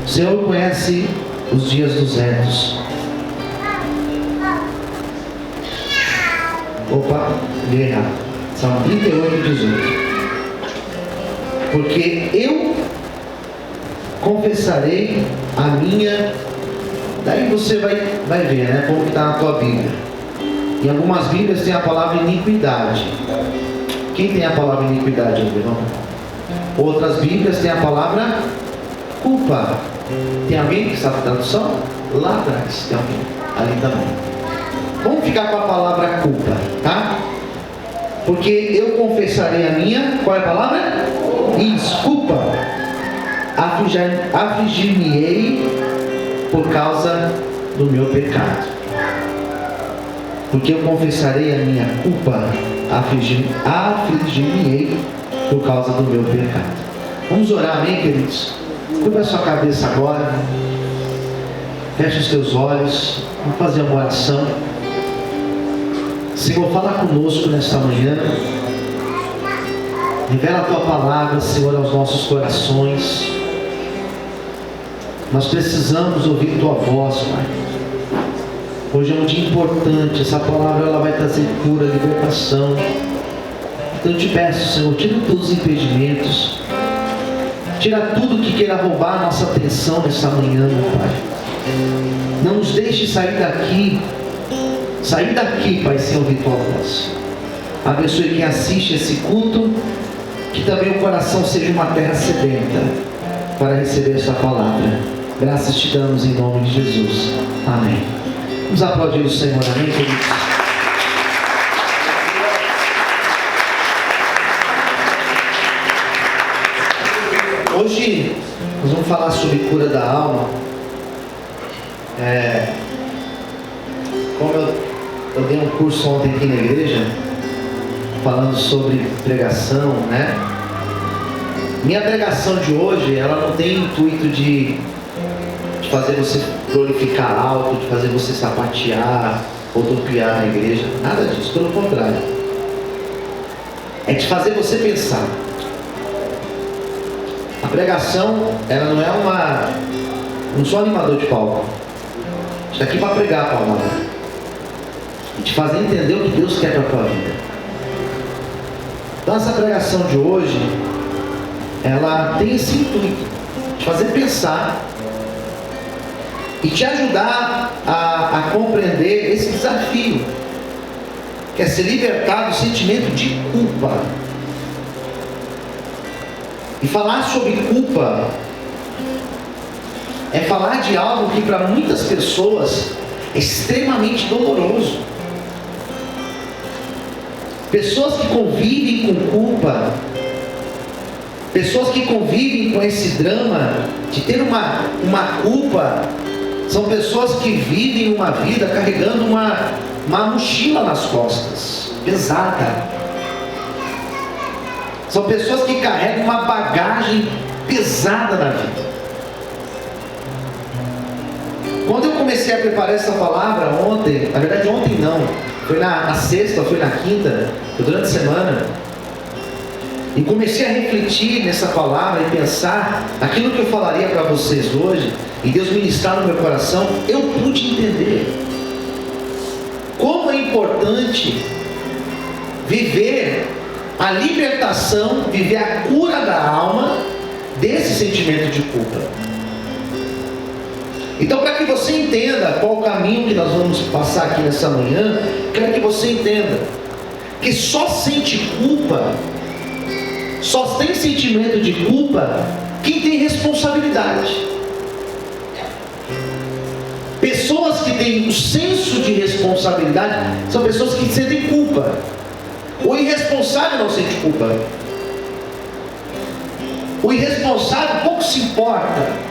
O Senhor conhece os dias dos retos. Opa, li errado. Salmo 38, 18. Porque eu confessarei a minha. Daí você vai ver, né? Como está na tua Bíblia. Em algumas Bíblias tem a palavra iniquidade. Quem tem a palavra iniquidade, irmão? Outras Bíblias tem a palavra culpa. Tem alguém que sabe a tradução? Lá atrás tem alguém, ali também. Vamos ficar com a palavra culpa, tá? Porque eu confessarei a minha, qual é a palavra? Isso, culpa. Afligir-me-ei por causa do meu pecado. Porque eu confessarei a minha culpa, afligir-me-ei por causa do meu pecado. Vamos orar, amém, queridos? Curva a sua cabeça agora. Feche os teus olhos. Vamos fazer uma oração. Senhor, fala conosco nesta manhã. Revela a tua palavra, Senhor, aos nossos corações. Nós precisamos ouvir tua voz, Pai. Hoje é um dia importante. Essa palavra ela vai trazer cura, libertação. Então eu te peço, Senhor, tira todos os impedimentos. Tira tudo que queira roubar a nossa atenção nessa manhã, meu Pai. Não nos deixe sair daqui, Pai, sem ouvir tua voz. Abençoe quem assiste esse culto. Que também o coração seja uma terra sedenta para receber essa palavra. Graças te damos em nome de Jesus. Amém. Vamos aplaudir o Senhor. Amém, queridos? Hoje nós vamos falar sobre cura da alma. Como eu dei um curso ontem aqui na igreja, falando sobre pregação, né? Minha pregação de hoje, ela não tem intuito de fazer você glorificar alto, de fazer você sapatear, rodopiar na igreja, nada disso, pelo contrário. É de fazer você pensar. A pregação, ela não é não sou animador de palco. Estou aqui para pregar a palavra e te fazer entender o que Deus quer para a tua vida. Então essa pregação de hoje, ela tem esse intuito de fazer pensar e te ajudar a compreender esse desafio, que é ser libertado do sentimento de culpa. E falar sobre culpa é falar de algo que para muitas pessoas é extremamente doloroso. Pessoas que convivem com culpa, pessoas que convivem com esse drama de ter uma culpa, são pessoas que vivem uma vida carregando uma mochila nas costas, pesada. São pessoas que carregam uma bagagem pesada na vida. Quando eu comecei a preparar essa palavra ontem, na verdade ontem não, foi na sexta, foi na quinta, foi durante a semana, e comecei a refletir nessa palavra e pensar naquilo que eu falaria para vocês hoje, e Deus ministrar no meu coração, eu pude entender como é importante viver a libertação, viver a cura da alma desse sentimento de culpa. Então, para que você entenda qual o caminho que nós vamos passar aqui nessa manhã, quero que você entenda que só sente culpa, só tem sentimento de culpa quem tem responsabilidade. Pessoas que têm o senso de responsabilidade são pessoas que sentem culpa. O irresponsável não sente culpa. O irresponsável pouco se importa.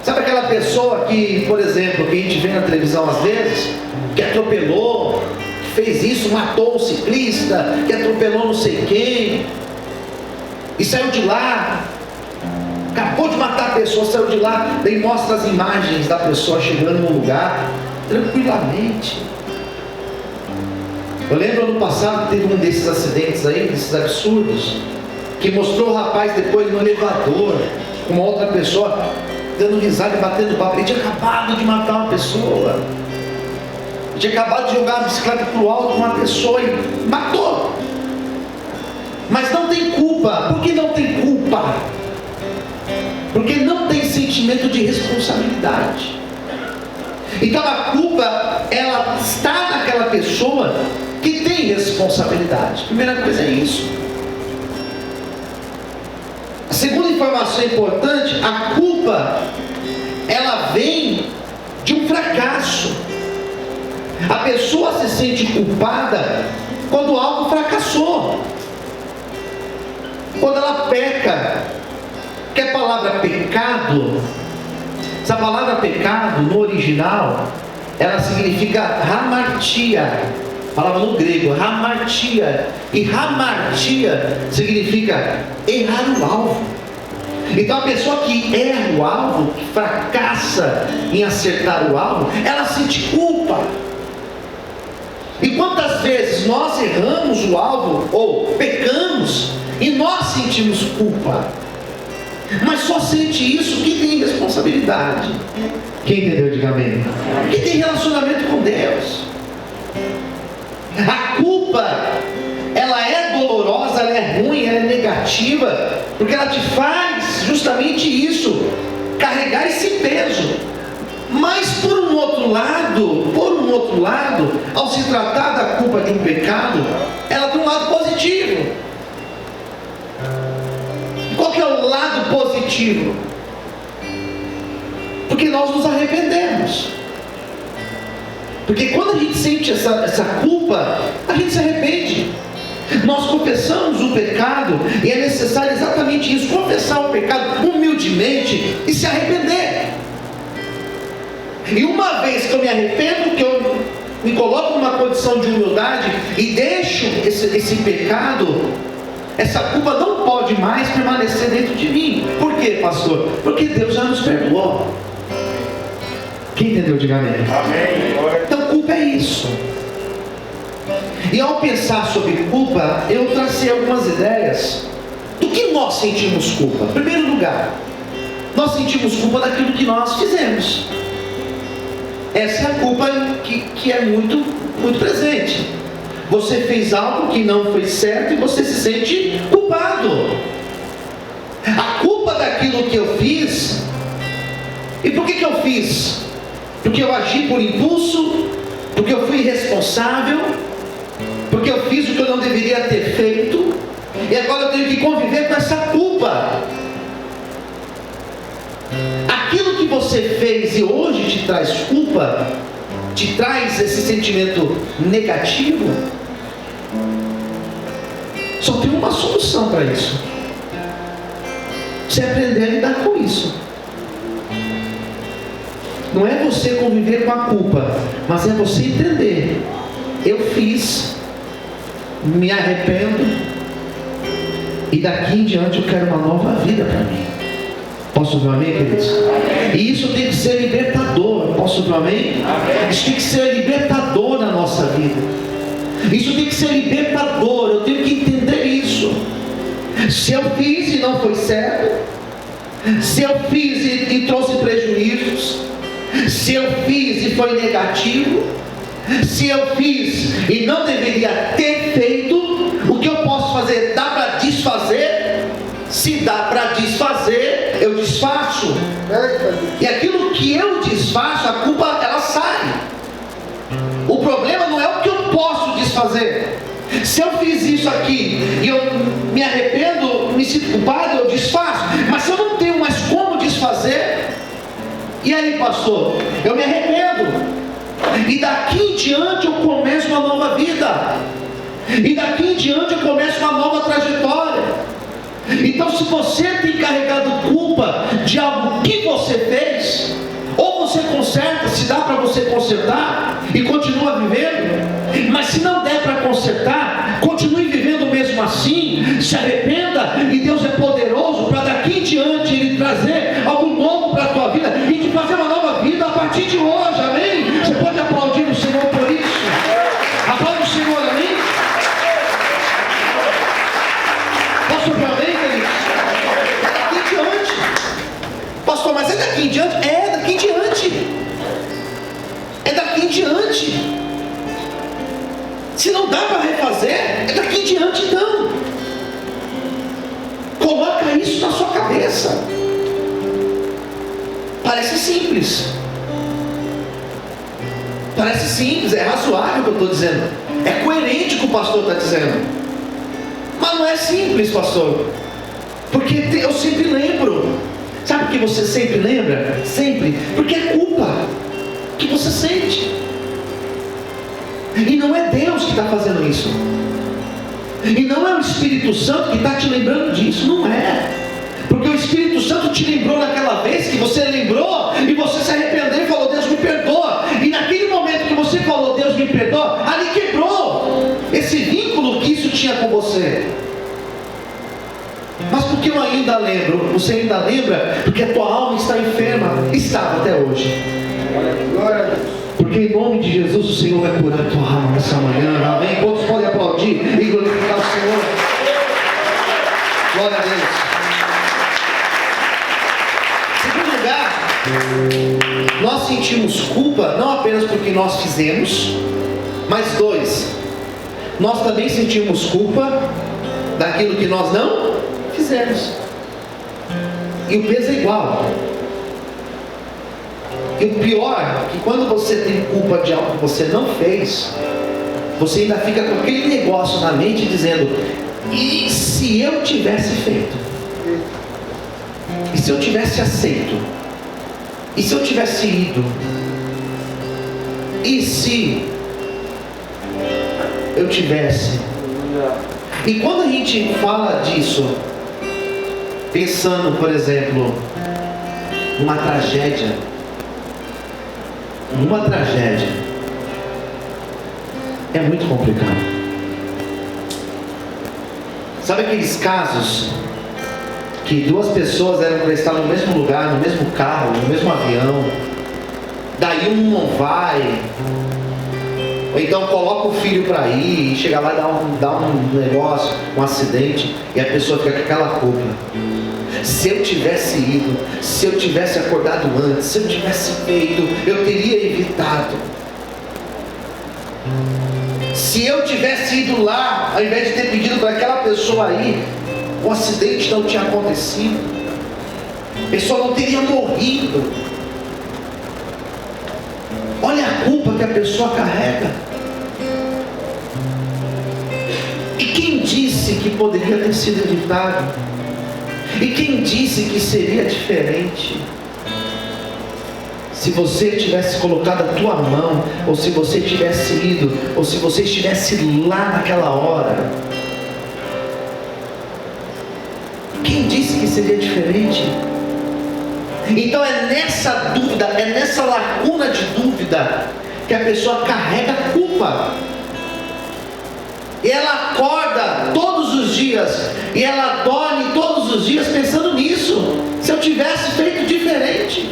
Sabe aquela pessoa que, por exemplo, que a gente vê na televisão às vezes, que atropelou, que fez isso, matou um ciclista, que atropelou não sei quem, e saiu de lá, acabou de matar a pessoa, saiu de lá, daí mostra as imagens da pessoa chegando no lugar, tranquilamente. Eu lembro ano passado que teve um desses acidentes aí, desses absurdos, que mostrou o rapaz depois no elevador, com uma outra pessoa, dando risada e batendo papo. Ele tinha acabado de matar uma pessoa. Ele tinha acabado de jogar a bicicleta para o alto com uma pessoa e matou. Mas não tem culpa. Por que não tem culpa? Porque não tem sentimento de responsabilidade. Então a culpa, ela está naquela pessoa que tem responsabilidade. Primeira coisa é isso. A segunda informação importante: a culpa, ela vem de um fracasso. A pessoa se sente culpada quando algo fracassou, quando ela peca. Que a palavra pecado, essa palavra pecado no original, ela significa hamartia, palavra no grego, hamartia, e hamartia significa errar o alvo. Então a pessoa que erra o alvo, que fracassa em acertar o alvo, ela sente culpa. E quantas vezes nós erramos o alvo ou pecamos e nós sentimos culpa? Mas só sente isso quem tem responsabilidade. Quem entendeu, diga amém. Quem tem relacionamento com Deus. A culpa, ela é dolorosa, ela é ruim, ela é negativa, porque ela te faz justamente isso, carregar esse peso. Mas por um outro lado, ao se tratar da culpa de um pecado, ela tem um lado positivo. Qual que é o lado positivo? Porque nós nos arrependemos. Porque quando a gente sente essa culpa, a gente se arrepende. Nós confessamos o pecado, e é necessário exatamente isso: confessar o pecado humildemente e se arrepender. E uma vez que eu me arrependo, que eu me coloco numa condição de humildade e deixo esse pecado, essa culpa não pode mais permanecer dentro de mim. Por quê, pastor? Porque Deus já nos perdoou. Quem entendeu, diga amém. Amém. Então culpa é isso. E ao pensar sobre culpa, eu tracei algumas ideias do que nós sentimos culpa. Em primeiro lugar, nós sentimos culpa daquilo que nós fizemos. Essa é a culpa que é muito, muito presente. Você fez algo que não foi certo e você se sente culpado. A culpa daquilo que eu fiz. E por que eu fiz? Porque eu agi por impulso, porque eu fui irresponsável, porque eu fiz o que eu não deveria ter feito, e agora eu tenho que conviver com essa culpa. Aquilo que você fez e hoje te traz culpa, te traz esse sentimento negativo, só tem uma solução para isso: você aprender a lidar com isso. Não é você conviver com a culpa, mas é você entender: eu fiz, me arrependo, e daqui em diante eu quero uma nova vida para mim. Posso ouvir um amém, queridos? E isso tem que ser libertador. Posso ouvir um amém? Isso tem que ser libertador na nossa vida. Isso tem que ser libertador. Eu tenho que entender isso. Se eu fiz e não foi certo, se eu fiz e trouxe prejuízos, se eu fiz e foi negativo, se eu fiz e não deveria ter feito, o que eu posso fazer? Dá para desfazer? Se dá para desfazer, eu desfaço. E aquilo que eu desfaço, a culpa ela sai. O problema não é o que eu posso desfazer. Se eu fiz isso aqui e eu me arrependo, me sinto culpado, eu desfaço. Mas se eu não tenho mais como desfazer, e aí, pastor? Eu me arrependo. E daqui em diante eu começo uma nova vida. E daqui em diante eu começo uma nova trajetória. Então, se você tem carregado culpa de algo que você fez, ou você conserta, se dá para você consertar e continua vivendo. Mas se não der para consertar, continue vivendo mesmo assim. Se arrependa, e Deus é poderoso para daqui em diante Ele trazer algo novo para a tua vida e te fazer uma nova vida a partir de hoje. Amém? Você pode aplaudir o Senhor por isso? Aplaude o Senhor, amém? Posso ouvir amém, queridos? Daqui em diante. daqui em diante? É daqui em diante. É daqui em diante. Se não dá para refazer, é daqui em diante então. Coloca isso na sua cabeça. Parece simples. Parece simples, é razoável o que eu estou dizendo. É coerente com o que o pastor está dizendo. Mas não é simples, pastor. Porque eu sempre lembro. Sabe por que você sempre lembra? Sempre. Porque é culpa que você sente. E não é Deus que está fazendo isso. E não é o Espírito Santo que está te lembrando disso. Não é. Porque o Espírito Santo te lembrou naquela vez que você lembrou e você se arrependeu e falou: Deus me perdoa. E naquele momento que você falou: Deus me perdoa, ali quebrou esse vínculo que isso tinha com você. Mas por que eu ainda lembro? Você ainda lembra? Porque a tua alma está enferma. Estava até hoje. Porque em nome de Jesus o Senhor vai curar a tua alma nessa manhã. Amém? Quantos podem aplaudir e glorificar o Senhor? Glória a Deus. Em segundo lugar, nós sentimos culpa não apenas porque nós fizemos, mas dois, nós também sentimos culpa daquilo que nós não fizemos. E o peso é igual. E o pior é que quando você tem culpa de algo que você não fez, você ainda fica com aquele negócio na mente dizendo: e se eu tivesse feito? E se eu tivesse aceito? E se eu tivesse ido? E se eu tivesse? E quando a gente fala disso, pensando, por exemplo, numa tragédia, é muito complicado. Sabe aqueles casos que duas pessoas eram para estar no mesmo lugar, no mesmo carro, no mesmo avião, daí um não vai, ou então coloca o filho para ir e chega lá e dá um negócio, um acidente, e a pessoa fica com aquela culpa: se eu tivesse ido, se eu tivesse acordado antes, se eu tivesse feito, eu teria evitado. Se eu tivesse ido lá, ao invés de ter pedido para aquela pessoa ir, o acidente não tinha acontecido, a pessoa não teria morrido. Olha a culpa que a pessoa carrega. E quem disse que poderia ter sido evitado? E quem disse que seria diferente? Se você tivesse colocado a tua mão, ou se você tivesse ido, ou se você estivesse lá naquela hora, quem disse que seria diferente? Então é nessa dúvida, é nessa lacuna de dúvida que a pessoa carrega culpa. E ela acorda todos os dias, e ela dorme todos os dias pensando nisso. Se eu tivesse feito diferente,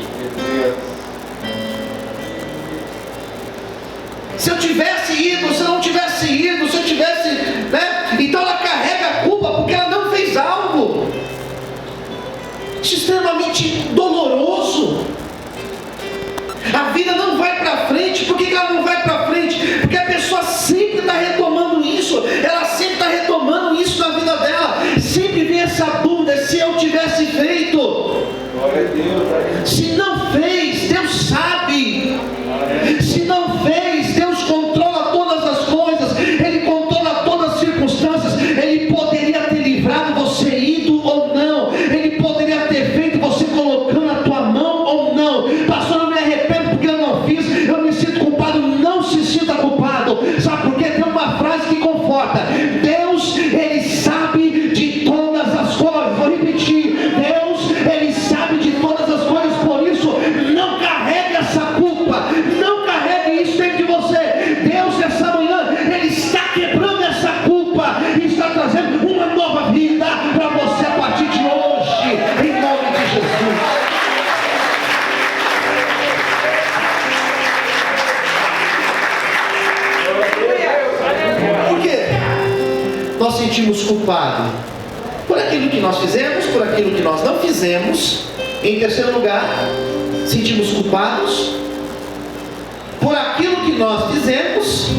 se eu tivesse ido, se eu não tivesse ido, se eu tivesse, né? Então ela carrega a culpa porque ela não fez algo. Isso é extremamente doloroso. A vida não vai para frente. Por que ela não vai para frente? Porque a pessoa sempre está retomando isso. Ela sempre está retomando isso na vida dela. Sempre vem essa dúvida: se eu tivesse feito. Glória a Deus. Se não fez, Deus sabe. Se não fez, Deus controla todas as coisas. Ele controla todas as circunstâncias. Ele poderia ter livrado você ido ou não. Ele poderia ter feito você colocando a tua mão ou não. Pastor, eu me arrependo porque eu não fiz. Eu me sinto culpado. Não se sinta culpado. Sabe por quê? Tem uma frase que conforta: Deus, Ele sabe de todas as coisas. Vou repetir: Deus, Ele sabe de todas as coisas. Por isso, não carregue essa culpa. Não carregue isso dentro de você. Deus, nessa manhã, Ele está quebrando essa culpa e está trazendo uma nova vida para você a partir de hoje, em nome de Jesus. Por quê? Nós sentimos culpado por aquilo que nós fizemos, por aquilo que nós não fizemos, Em terceiro lugar, sentimos culpados por aquilo que nós fizemos,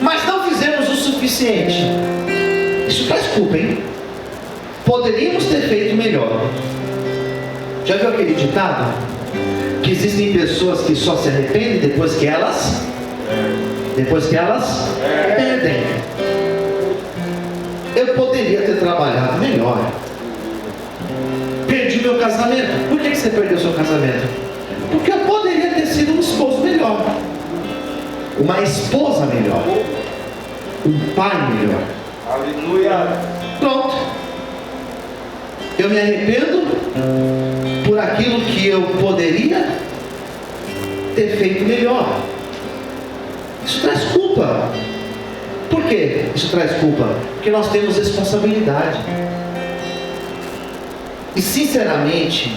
mas não fizemos o suficiente. Isso traz culpa, hein? Poderíamos ter feito melhor. Já viu aquele ditado? Que existem pessoas que só se arrependem depois que elas perdem. Eu poderia ter trabalhado melhor. Perdi meu casamento. Por que você perdeu seu casamento? Porque eu poderia ter sido um esposo melhor, uma esposa melhor, um pai melhor. Aleluia. Pronto. Eu me arrependo por aquilo que eu poderia ter feito melhor. Isso traz culpa. Por que isso traz culpa? Porque nós temos responsabilidade. E sinceramente,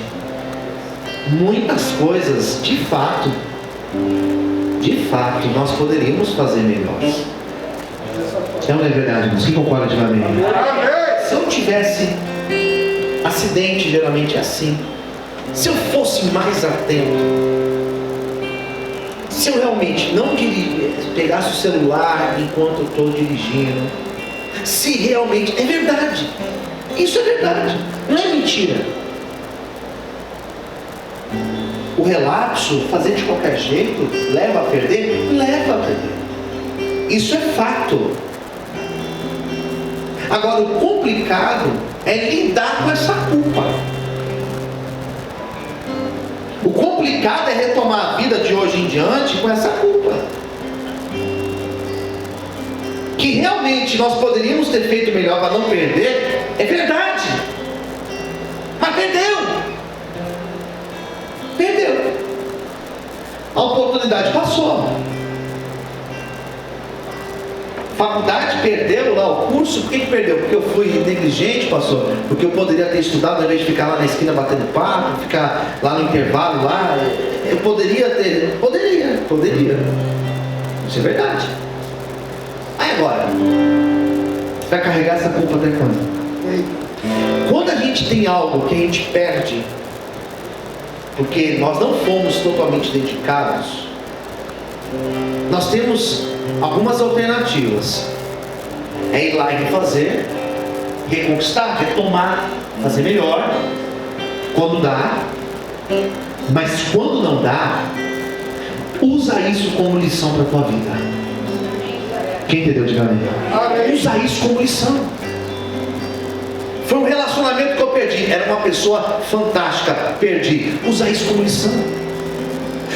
muitas coisas, de fato, nós poderíamos fazer melhor. Não é verdade, mas quem concorda de mim? Se eu tivesse acidente, geralmente é assim. Se eu fosse mais atento, se eu realmente não pegasse o celular enquanto eu estou dirigindo, se realmente, é verdade, isso é verdade, não é mentira. O relapso, fazer de qualquer jeito, leva a perder? Leva a perder. Isso é fato. Agora, o complicado é lidar com essa culpa. O complicado é retomar a vida de hoje em diante com essa culpa. Que realmente nós poderíamos ter feito melhor para não perder, é verdade. Mas perdeu. A oportunidade passou. Faculdade perdeu lá o curso. Por que perdeu? Porque eu fui negligente, pastor. Porque eu poderia ter estudado ao invés de ficar lá na esquina batendo papo, ficar lá no intervalo lá. Eu poderia. Isso é verdade. Aí agora, vai carregar essa culpa até quando? Quando a gente tem algo que a gente perde, porque nós não fomos totalmente dedicados, nós temos algumas alternativas. É ir lá e refazer, reconquistar, retomar, fazer melhor, quando dá. Mas quando não dá, usa isso como lição para a tua vida. Quem entendeu? Diga amém. Usa isso como lição. Foi um relacionamento que eu perdi. Era uma pessoa fantástica, perdi. Usa isso como lição.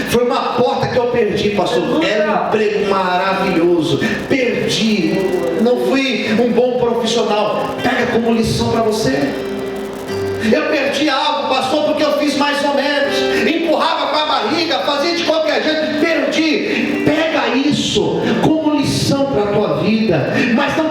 Foi uma porta que eu perdi, pastor. Era um emprego maravilhoso. Perdi. Não fui um bom profissional. Pega como lição para você. Eu perdi algo, pastor, porque eu fiz mais ou menos. Empurrava com a barriga, fazia de qualquer jeito. Perdi. Pega isso como lição para a tua vida. Mas não